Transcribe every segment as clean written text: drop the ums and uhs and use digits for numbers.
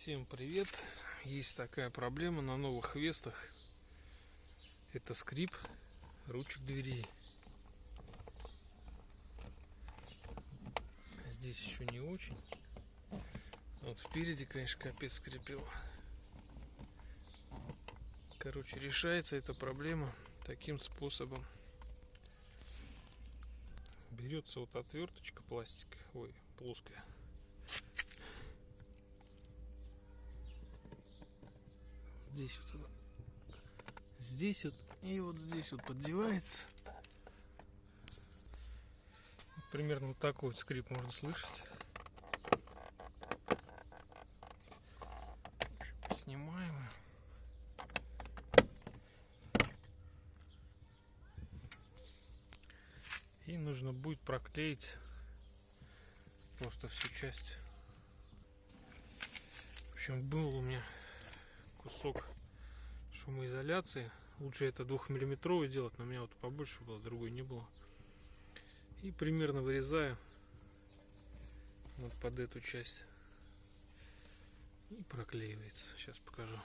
Всем привет! Есть такая проблема на новых Вестах. Это скрип ручек дверей. Здесь еще не очень. Вот спереди, конечно, капец скрипел. Короче, решается эта проблема таким способом. Берется вот отверточка пластиковая, плоская. Здесь вот и вот здесь вот поддевается. Примерно вот такой вот скрип можно слышать. Снимаем. И нужно будет проклеить просто всю часть. В общем, был у меня кусок шумоизоляции. Лучше это 2-миллиметровый делать, но у меня вот побольше было, другой не было. И примерно вырезаю вот под эту часть. И проклеивается. Сейчас покажу.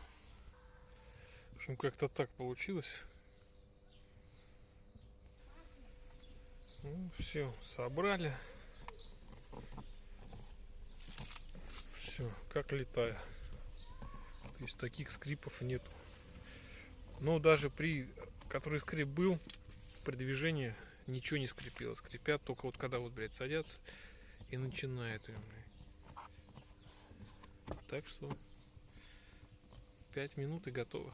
В общем, как-то так получилось. Ну, все, собрали. Все, как летая. То есть таких скрипов нету. Но даже который скрип был, при движении ничего не скрипело. Скрипят только вот когда вот, блядь, садятся и начинает. Так что 5 минут и готово.